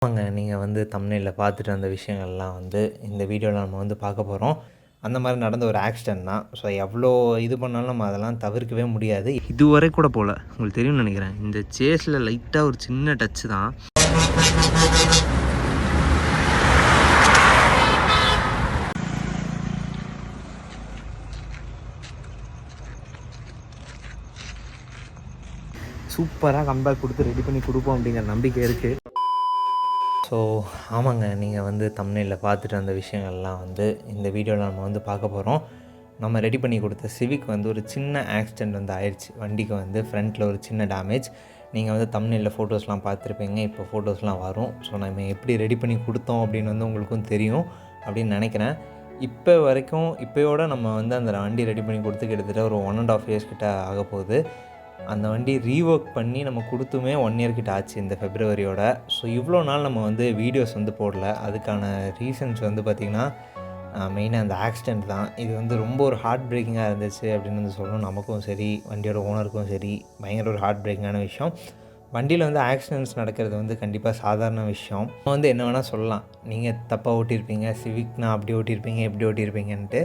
ஆமாங்க. நீங்கள் வந்து தம்ப்நெயில்ல பார்த்துட்டு அந்த விஷயங்கள்லாம் வந்து இந்த வீடியோவில் நம்ம வந்து பார்க்க போகிறோம். அந்த மாதிரி நடந்த ஒரு ஆக்சிடென்ட் தான். ஸோ எவ்வளோ இது பண்ணாலும் நம்ம அதெல்லாம் தவிர்க்கவே முடியாது. இதுவரை கூட போகல, உங்களுக்கு தெரியும்னு நினைக்கிறேன். இந்த சேஸில் லைட்டாக ஒரு சின்ன டச்சு தான். சூப்பராக கம்பேக் கொடுத்து ரெடி பண்ணி கொடுப்போம் அப்படிங்கிற நம்பிக்கை இருக்குது. ஸோ ஆமாங்க, நீங்கள் வந்து தம்ப்நெயில்ல பார்த்துட்டு அந்த விஷயங்கள்லாம் வந்து இந்த வீடியோவில் நம்ம வந்து பார்க்க போகிறோம். நம்ம ரெடி பண்ணி கொடுத்த சிவிக் வந்து ஒரு சின்ன ஆக்சிடெண்ட் வந்து ஆயிடுச்சு. வண்டிக்கு வந்து ஃப்ரண்ட்டில் ஒரு சின்ன டேமேஜ். நீங்கள் வந்து தம்ப்நெயில்ல ஃபோட்டோஸ்லாம் பார்த்துருப்பீங்க. இப்போ ஃபோட்டோஸ்லாம் வரும். ஸோ நம்ம எப்படி ரெடி பண்ணி கொடுத்தோம் அப்படின்னு வந்து உங்களுக்கும் தெரியும் அப்படின்னு நினைக்கிறேன். இப்போ வரைக்கும் இப்போயோட நம்ம வந்து அந்த வண்டி ரெடி பண்ணி கொடுத்து கிட்டத்தட்ட ஒரு 1.5 இயர்ஸ் கிட்ட ஆக போகுது. அந்த வண்டி ரீவொர்க் பண்ணி நம்ம கொடுத்துமே 1 இயர் கிட்ட ஆச்சு இந்த ஃபெப்ரவரியோட. ஸோ இவ்வளோ நாள் நம்ம வந்து வீடியோஸ் வந்து போடல. அதுக்கான ரீசன்ஸ் வந்து பார்த்திங்கன்னா மெயினாக அந்த ஆக்சிடெண்ட் தான். இது வந்து ரொம்ப ஒரு ஹார்ட் பிரேக்கிங்காக இருந்துச்சு அப்படின்னு வந்து சொல்லணும். நமக்கும் சரி, வண்டியோட ஓனருக்கும் சரி, பயங்கர ஒரு ஹார்ட் பிரேக்கிங்கான விஷயம். வண்டியில் வந்து ஆக்சிடென்ட்ஸ் நடக்கிறது வந்து கண்டிப்பாக சாதாரண விஷயம். நம்ம வந்து என்ன வேணால் சொல்லலாம், நீங்கள் தப்பாக ஓட்டியிருப்பீங்க, சிவிக்னா அப்படி ஓட்டியிருப்பீங்க, இப்படி ஓட்டியிருப்பீங்கன்ட்டு.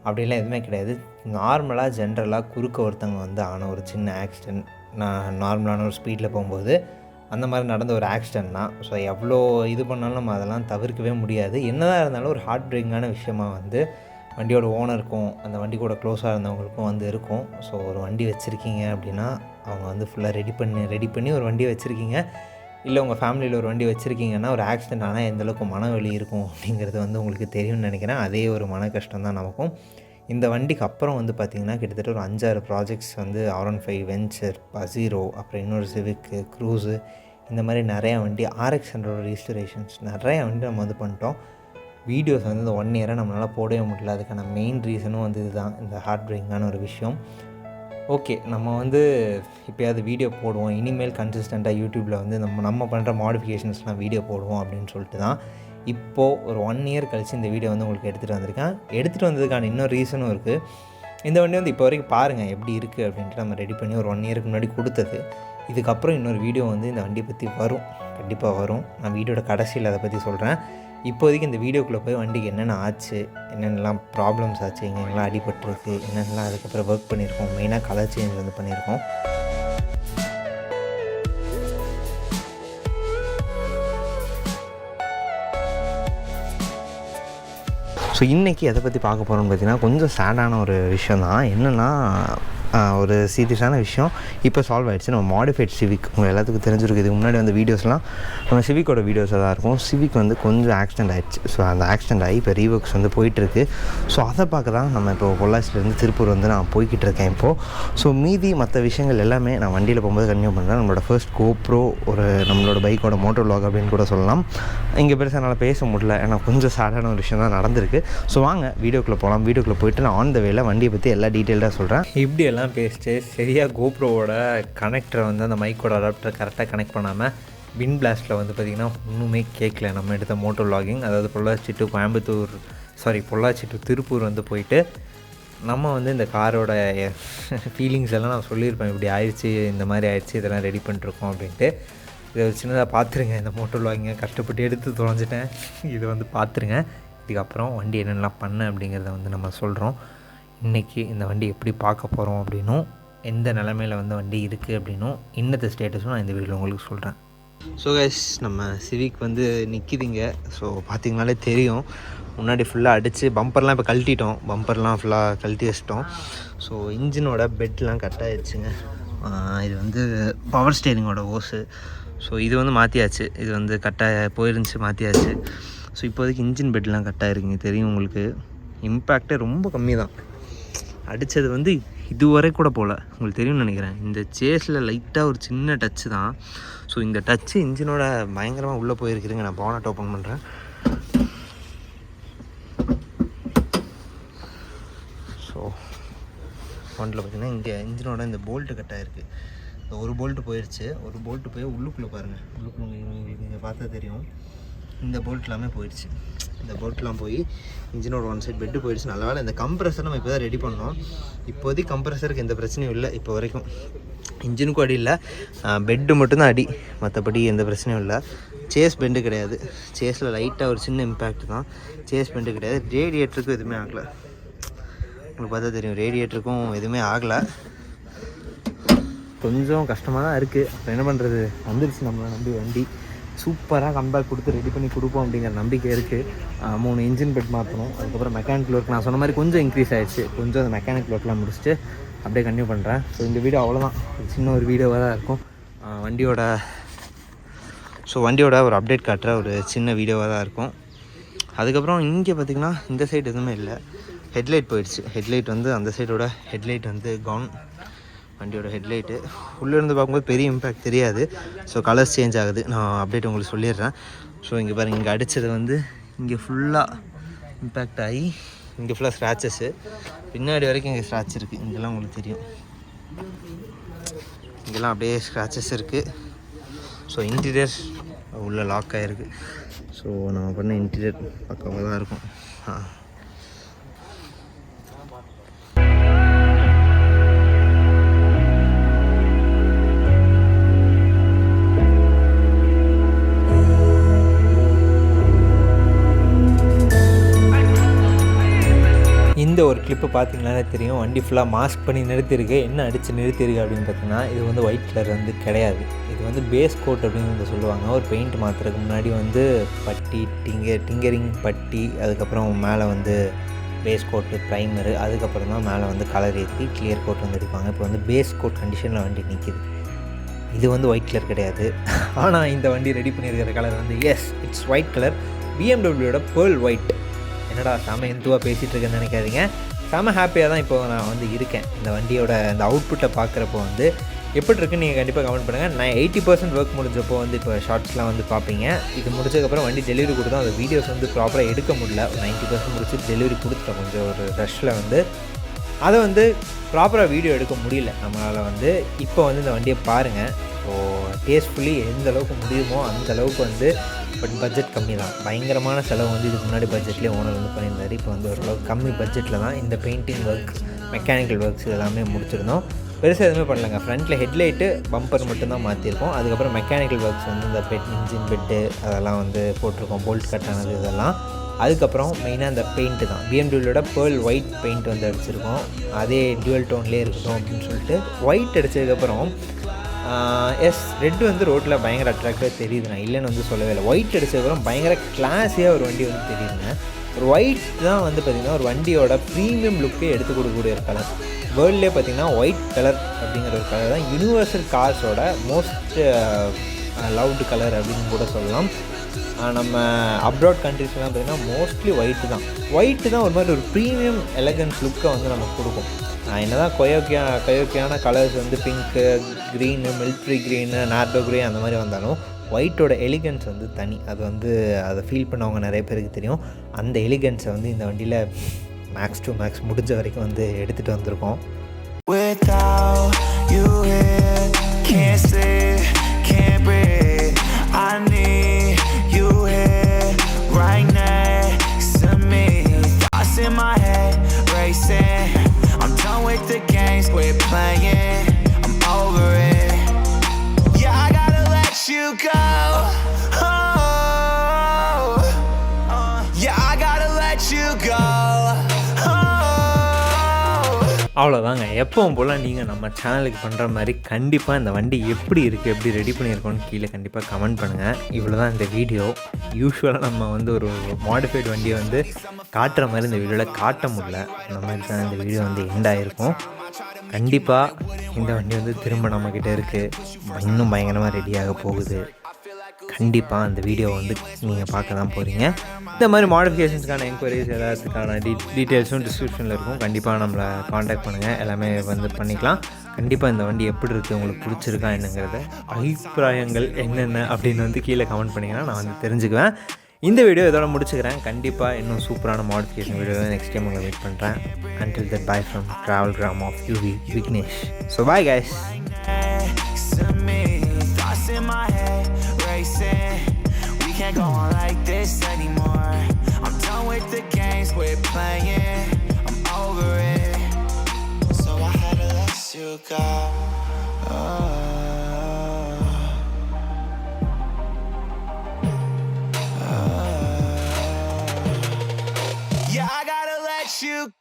அப்படிலாம் எதுவுமே கிடையாது. நார்மலாக ஜென்ரலாக குறுக்க ஒருத்தவங்க வந்து ஆன ஒரு சின்ன ஆக்சிடெண்ட். நான் நார்மலான ஒரு ஸ்பீடில் போகும்போது அந்த மாதிரி நடந்த ஒரு ஆக்சிடெண்ட் தான். ஸோ எவ்வளோ இது பண்ணாலும் நம்ம அதெல்லாம் தவிர்க்கவே முடியாது. என்னதான் இருந்தாலும் ஒரு ஹார்ட் பிரேக்கிங்கான விஷயமாக வந்து வண்டியோட ஓனருக்கும் அந்த வண்டி கூட க்ளோஸாக இருந்தவங்களுக்கும் வந்து இருக்கும். ஸோ ஒரு வண்டி வச்சுருக்கீங்க அப்படின்னா அவங்க வந்து ஃபுல்லாக ரெடி பண்ணி ஒரு வண்டி வச்சுருக்கீங்க. இல்லை உங்கள் ஃபேமிலியில் ஒரு வண்டி வச்சுருக்கீங்கன்னா ஒரு ஆக்சிடெண்ட் ஆனால் எந்தளவுக்கு மனவலி இருக்கும் அப்படிங்கிறது வந்து உங்களுக்கு தெரியும்னு நினைக்கிறேன். அதே ஒரு மன கஷ்டம் தான் நமக்கும். இந்த வண்டிக்கு அப்புறம் வந்து பார்த்திங்கன்னா கிட்டத்தட்ட ஒரு 5-6 ப்ராஜெக்ட்ஸ் வந்து R15 வென்ச்சர், பசீரோ, அப்புறம் இன்னொரு சிவிக்கு, க்ரூஸு, இந்த மாதிரி நிறையா வண்டி, RX100 ரீஸ்டரேஷன்ஸ், நிறையா வண்டி நம்ம வந்து பண்ணிட்டோம். வீடியோஸ் வந்து இந்த 1 இயராக நம்மளால் போடவே முடியல. அதுக்கான மெயின் ரீசனும் வந்து இதுதான், இந்த ஹார்ட் பிரேக்கிங்கான ஒரு விஷயம். ஓகே, நம்ம வந்து இப்போயாவது வீடியோ போடுவோம், இனிமேல் கன்சிஸ்டண்ட்டாக யூடியூப்பில் வந்து நம்ம பண்ணுற மாடிஃபிகேஷன்ஸ்லாம் வீடியோ போடுவோம் அப்படின்னு சொல்லிட்டு தான் இப்போது ஒரு 1 இயர் கழித்து இந்த வீடியோ வந்து உங்களுக்கு எடுத்துகிட்டு வந்திருக்கேன். எடுத்துகிட்டு வந்ததுக்கான இன்னொரு ரீசனும் இருக்குது. இந்த வண்டி வந்து இப்போ வரைக்கும் பாருங்கள் எப்படி இருக்குது அப்படின்ட்டு நம்ம ரெடி பண்ணி ஒரு 1 இயருக்கு முன்னாடி கொடுத்தது. இதுக்கப்புறம் இன்னொரு வீடியோ வந்து இந்த வண்டியை பற்றி வரும், கண்டிப்பாக வரும். நான் வீடியோட கடைசியில் அதை பற்றி சொல்கிறேன். இப்போதைக்கு இந்த வீடியோக்குள்ளே போய் வண்டிக்கு என்னென்ன ஆச்சு, என்னென்னலாம் ப்ராப்ளம்ஸ் ஆச்சு, எங்கெங்கெல்லாம் அடிபட்டுருக்கு, என்னென்னலாம் அதுக்கப்புறம் ஒர்க் பண்ணியிருக்கோம், மெயினாக கலர் சேஞ்ச் வந்து பண்ணியிருக்கோம். ஸோ இன்றைக்கி எதை பற்றி பார்க்க போகிறோம்னு பார்த்தீங்கன்னா கொஞ்சம் சேடான ஒரு விஷயம் தான். என்னென்னா ஒரு சீரியஸான விஷயம் இப்போ சால்வ் ஆகிடுச்சு. நம்ம மாடிஃபைட் சிவிக் உங்கள் எல்லாத்துக்கும் தெரிஞ்சிருக்கு. இதுக்கு முன்னாடி வந்து வீடியோஸ்லாம் நம்ம சிவிக்கோட வீடியோஸாக தான் இருக்கும். சிவிக் வந்து கொஞ்சம் ஆக்சிடென்ட் ஆகிடுச்சு. ஸோ அந்த ஆக்சிடென்ட் ஆகி இப்போ ரீவொர்க்ஸ் வந்து போயிட்டுருக்கு. ஸோ அதை பார்க்க தான் நம்ம இப்போ பொள்ளாச்சிலேருந்து திருப்பூர் வந்து நான் போய்கிட்டு இருக்கேன் இப்போது. ஸோ மீதி மற்ற விஷயங்கள் எல்லாமே நான் வண்டியில் போகும்போது கன்டினியூ பண்ணுறேன். நம்மளோட ஃபர்ஸ்ட் கோப்ரோ, ஒரு நம்மளோட பைக்கோட மோட்டோ விலாக் அப்படின்னு கூட சொல்லலாம். இங்கே பெருசாக என்னால் பேச முடியல, ஏன்னா கொஞ்சம் சேடான ஒரு விஷயம் தான் நடந்திருக்கு. ஸோ வாங்க வீடியோக்குள்ளே போகலாம். வீடியோக்குள்ளே போய்ட்டு நான் ஆன் த வேல வண்டியை பற்றி எல்லா டீட்டெயில்டாக சொல்கிறேன். இப்படி எல்லாம் பேசிட்டு சரியாக கோப்ரோவோட கனெக்டரை வந்து அந்த மைக்கோட அடாப்டரை கரெக்டாக கனெக்ட் பண்ணாமல் வின் பிளாஸ்ட்டில் வந்து பார்த்திங்கன்னா ஒன்றுமே கேட்கல. நம்ம எடுத்த மோட்டோ விலாகிங், அதாவது பொள்ளாச்சி டு திருப்பூர் வந்து போயிட்டு நம்ம வந்து இந்த காரோட ஃபீலிங்ஸ் எல்லாம் நான் சொல்லியிருப்பேன். இப்படி ஆயிடுச்சு, இந்த மாதிரி ஆயிடுச்சு, இதெல்லாம் ரெடி பண்ணிருக்கோம் அப்படின்ட்டு. இதை சின்னதாக பார்த்துருங்க. இந்த மோட்டோ விலாகிங்க கஷ்டப்பட்டு எடுத்து தொலைஞ்சிட்டேன். இதை வந்து பார்த்துருங்க. இதுக்கப்புறம் வண்டி என்னென்னலாம் பண்ண அப்படிங்கிறத வந்து நம்ம சொல்கிறோம். இன்றைக்கி இந்த வண்டி எப்படி பார்க்க போகிறோம் அப்படின்னும், எந்த நிலமையில் வந்து வண்டி இருக்குது அப்படின்னும், இன்னத்த ஸ்டேட்டஸும் நான் இந்த வீடியோவில் உங்களுக்கு சொல்கிறேன். ஸோ கைஸ், நம்ம சிவிக் வந்து நிற்கிதுங்க. ஸோ பார்த்திங்கனாலே தெரியும், முன்னாடி ஃபுல்லாக அடித்து பம்பர்லாம் இப்போ கழட்டிட்டோம். பம்பர்லாம் ஃபுல்லாக கழட்டி வச்சிட்டோம். ஸோ இன்ஜினோட பெட்லாம் கட் ஆகிடுச்சுங்க. இது வந்து பவர் ஸ்டேரிங்கோட ஓஸு. ஸோ இது வந்து மாற்றியாச்சு. இது வந்து கட்டாக போயிருந்துச்சு, மாற்றியாச்சு. ஸோ இப்போதைக்கு இன்ஜின் பெட்லாம் கட் ஆகிருக்குங்க. தெரியும் உங்களுக்கு, இம்பேக்டே ரொம்ப கம்மி தான். அடித்தது வந்து இதுவரை கூட போகல, உங்களுக்கு தெரியும்னு நினைக்கிறேன். இந்த சேஸில் லைட்டாக ஒரு சின்ன டச்சு தான். ஸோ இந்த டச்சு இன்ஜினோட பயங்கரமாக உள்ளே போயிருக்குதுங்க. நான் பானட் ஓப்பன் பண்ணுறேன். ஸோ ஃப்ரண்ட்டில் பார்த்தீங்கன்னா இங்கே இன்ஜினோட இந்த போல்ட்டு கட் ஆகிருக்கு. இந்த ஒரு போல்ட்டு போயிடுச்சு. ஒரு போல்ட்டு போய் உள்ளுக்குள்ளே பாருங்கள், உள்ளுக்குள்ளே உங்களுக்கு இங்கே பார்த்தா தெரியும். இந்த போல்ட் எல்லாமே போயிடுச்சு. இந்த போல்ட்லாம் போய் இன்ஜினோட ஒன் சைட் பெட்டு போயிடுச்சு. நல்ல வேலை இந்த கம்ப்ரெஸர் நம்ம இப்போ தான் ரெடி பண்ணோம். இப்போதைக்கு கம்ப்ரெஸருக்கு எந்த பிரச்சனையும் இல்லை. இப்போ வரைக்கும் இன்ஜினுக்கும் அடி இல்லை, பெட்டு மட்டும்தான் அடி, மற்றபடி எந்த பிரச்சனையும் இல்லை. சேஸ் பெண்டு கிடையாது, சேஸில் லைட்டாக ஒரு சின்ன இம்பேக்ட் தான், சேஸ் பெண்டு கிடையாது. ரேடியேட்டருக்கும் எதுவுமே ஆகலை, உங்களுக்கு பார்த்தா தெரியும், ரேடியேட்டருக்கும் எதுவுமே ஆகலை. கொஞ்சம் கஷ்டமாக தான் இருக்குது. அப்புறம் என்ன பண்ணுறது, வந்துருச்சு நம்மளை நம்பி வண்டி. சூப்பராக கம்பேக் கொடுத்து ரெடி பண்ணி கொடுப்போம் அப்படிங்கிற நம்பிக்கை இருக்குது. 3 இன்ஜின் பெட் மாற்றணும், அதுக்கப்புறம் மெக்கானிக்கல் ஒர்க் நான் சொன்ன மாதிரி கொஞ்சம் இன்க்ரீஸ் ஆகிடுச்சு. கொஞ்சம் அந்த மெக்கானிக்கல் ஒர்க்லாம் முடிச்சுட்டு அப்படியே கன்டினியூ பண்ணுறேன். ஸோ இந்த வீடியோ அவ்வளோதான், சின்ன ஒரு வீடியோவாக தான் இருக்கும். வண்டியோட ஒரு அப்டேட் காட்டுற ஒரு சின்ன வீடியோவாக தான் இருக்கும். அதுக்கப்புறம் இங்கே பார்த்திங்கன்னா இந்த சைடு எதுவுமே இல்லை, ஹெட்லைட் போயிடுச்சு. ஹெட்லைட் வந்து அந்த சைடோட ஹெட்லைட் வந்து கவுன், வண்டியோட ஹெட்லைட்டு உள்ளேருந்து பார்க்கும்போது பெரிய இம்பேக்ட் தெரியாது. ஸோ கலர்ஸ் சேஞ்ச் ஆகுது, நான் அப்டேட் உங்களுக்கு சொல்லிடுறேன். ஸோ இங்கே பாருங்கள், இங்கே அடித்தது வந்து இங்கே ஃபுல்லாக இம்பேக்ட் ஆகி இங்கே ஃபுல்லாக ஸ்க்ராச்சஸ்ஸு, பின்னாடி வரைக்கும் இங்கே ஸ்க்ராட்ச் இருக்குது. இங்கெல்லாம் உங்களுக்கு தெரியும், இங்கெல்லாம் அப்படியே ஸ்க்ராச்சஸ் இருக்குது. ஸோ இன்டீரியர் உள்ளே லாக் ஆகிருக்கு. ஸோ நம்ம பண்ண இன்டீரியர் பக்கமாக தான் இருக்கும். இந்த ஒரு கிளிப்பு பார்த்தீங்கன்னாலே தெரியும், வண்டி ஃபுல்லாக மாஸ்க் பண்ணி நிறுத்திருக்கு. என்ன அடித்து நிறுத்திருக்கு அப்படின்னு பார்த்தீங்கன்னா, இது வந்து ஒயிட் கலர் வந்து கிடையாது, இது வந்து பேஸ் கோட் அப்படின்னு வந்து சொல்லுவாங்க. ஒரு பெயிண்ட் மாற்றுறதுக்கு முன்னாடி வந்து பட்டி, டிங்கரிங் பட்டி, அதுக்கப்புறம் மேலே வந்து பேஸ் கோட்டு, ப்ரைமரு, அதுக்கப்புறம் தான் மேலே வந்து கலர் ஏற்றி கிளியர் கோட் வந்து அடிப்பாங்க. இப்போ வந்து பேஸ் கோட் கண்டிஷனில் வண்டி நிற்கிது. இது வந்து ஒயிட் கலர் கிடையாது. ஆனால் இந்த வண்டி ரெடி பண்ணியிருக்கிற கலர் வந்து இட்ஸ் ஒயிட் கலர், பிஎம்டபிள்யூட பேர்ல் ஒயிட். என்னடா செம எந்துவாக பேசிகிட்டு இருக்கேன்னு நினைக்காதீங்க, செம ஹாப்பியாக தான் இப்போ நான் வந்து இருக்கேன். இந்த வண்டியோட இந்த அவுட்புட்டை பார்க்குறப்போ வந்து எப்படி இருக்குன்னு நீங்கள் கண்டிப்பாக கமெண்ட் பண்ணுங்கள். நான் 80% ஒர்க் முடிஞ்சப்போ வந்து இப்போ ஷார்ட்ஸ்லாம் வந்து பார்ப்பீங்க. இது முடிச்சதுக்கப்புறம் வண்டி டெலிவரி கொடுத்தோம், அந்த வீடியோஸ் வந்து ப்ராப்பராக எடுக்க முடியல. 90% முடிச்சு டெலிவரி கொடுத்துட்டோம். கொஞ்சம் ஒரு ரஷ்ஷில் வந்து அதை வந்து ப்ராப்பராக வீடியோ எடுக்க முடியல நம்மளால். வந்து இப்போ வந்து இந்த வண்டியை பாருங்கள். ஸோ டேஸ்ட்ஃபுல்லி எந்த அளவுக்கு முடியுமோ அந்தளவுக்கு வந்து, பட் பட்ஜெட் கம்மி தான். பயங்கரமான செலவு வந்து இதுக்கு முன்னாடி பட்ஜெட்லேயே ஓனர் வந்து பண்ணியிருந்தார். இப்போ வந்து ஓரளவுக்கு கம்மி பட்ஜெட்டில் தான் இந்த பெயிண்டிங் ஒர்க், மெக்கானிக்கல் ஒர்க்ஸ் எல்லாமே முடிச்சிருந்தோம். பெருசாக எதுவுமே பண்ணலைங்க. ஃப்ரண்ட்டில் ஹெட்லைட்டு, பம்பர் மட்டும்தான் மாற்றிருக்கோம். அதுக்கப்புறம் மெக்கானிக்கல் ஒர்க்ஸ் வந்து இந்த இன்ஜின் பெட்டு அதெல்லாம் வந்து போட்டிருக்கோம், போல்ட் கட் ஆனது இதெல்லாம். அதுக்கப்புறம் மெயினாக அந்த பெயிண்ட்டு தான், பிஎம்டபிள்யூட பேர்ல் ஒயிட் பெயிண்ட் வந்து அடிச்சிருக்கோம். அதே டியூவல் டோன்லேயே இருக்கட்டும் அப்படின்னு சொல்லிட்டு ஒயிட் அடித்ததுக்கப்புறம் ரெட் வந்து ரோட்டில் பயங்கர அட்ராக்டிவாக தெரியுது, நான் இல்லைன்னு வந்து சொல்லவே இல்லை. ஒயிட் அடித்ததுக்கப்புறம் பயங்கர கிளாஸியாக ஒரு வண்டி வந்து தெரியுதுங்க. ஒரு ஒயிட் தான் வந்து பார்த்திங்கன்னா ஒரு வண்டியோட ப்ரீமியம் லுக்கே எடுத்து கொடுக்கக்கூடிய ஒரு கலர். வேர்ல்ட்லேயே பார்த்திங்கன்னா ஒயிட் கலர் அப்படிங்கிற ஒரு கலர் தான் யூனிவர்சல் கார்ஸோட மோஸ்ட் லவ்டு கலர் அப்படின்னு கூட சொல்லலாம். நம்ம அப்ராட் கண்ட்ரீஸ்லாம் பார்த்திங்கன்னா மோஸ்ட்லி ஒயிட்டு தான் ஒரு மாதிரி ஒரு ப்ரீமியம் எலகன்ஸ் லுக்கை வந்து நமக்கு கொடுக்கும். என்ன தான் கொயோக்கியான கலர்ஸ் வந்து pink, green, military green, Nardo green அந்த மாதிரி வந்தாலும் ஒயிட்டோட எலிகன்ஸ் வந்து தனி. அது வந்து அதை ஃபீல் பண்ணவங்க நிறைய பேருக்கு தெரியும். அந்த எலிகன்ஸை வந்து இந்த வண்டியில் மேக்ஸ் டு மேக்ஸ் முடிஞ்ச வரைக்கும் வந்து எடுத்துகிட்டு வந்திருக்கோம். அவ்வளோதாங்க. எப்பவும் போல் நீங்கள் நம்ம சேனலுக்கு பண்ணுற மாதிரி கண்டிப்பாக இந்த வண்டி எப்படி இருக்குது, எப்படி ரெடி பண்ணியிருக்கோன்னு கீழே கண்டிப்பாக கமெண்ட் பண்ணுங்கள். இவ்வளோ தான் இந்த வீடியோ. யூஸ்வலாக நம்ம வந்து ஒரு மாடிஃபைடு வண்டியை வந்து காட்டுற மாதிரி இந்த வீடியோவில் காட்ட முடியல. அந்த மாதிரி தான் இந்த வீடியோ வந்து எண்ட் ஆகிருக்கும். கண்டிப்பாக இந்த வண்டி வந்து திரும்ப நம்மக்கிட்ட இருக்குது, இன்னும் பயங்கரமாக ரெடியாக போகுது. கண்டிப்பாக அந்த வீடியோ வந்து நீங்கள் பார்க்க தான் போகிறீங்க. இந்த மாதிரி மாடிஃபிகேஷன்ஸ்க்கான என்கொயரிஸ் எல்லாத்துக்கான டீட்டெயில்ஸும் டிஸ்கிரிப்ஷனில் இருக்கும். கண்டிப்பாக நம்மளை காண்டாக்ட் பண்ணுங்கள், எல்லாமே வந்து பண்ணிக்கலாம். கண்டிப்பாக இந்த வண்டி எப்படி இருக்குது, உங்களுக்கு பிடிச்சிருக்கா என்னங்கிறத அபிப்பிராயங்கள் என்னென்ன அப்படின்னு வந்து கீழே கமெண்ட் பண்ணிங்கன்னா நான் வந்து தெரிஞ்சுக்குவேன். இந்த வீடியோ இதோட முடிச்சுக்கிறேன். கண்டிப்பாக இன்னும் சூப்பரான மாடிஃபிகேஷன் வீடியோ நெக்ஸ்ட் டைம் உங்களை மீட் பண்ணுறேன். Until that, bye from Travelgram of UV Vignesh. So bye guys. We can't go on like this anymore. I'm done with the games we're playing. I'm over it. So I had to let you go. Oh. you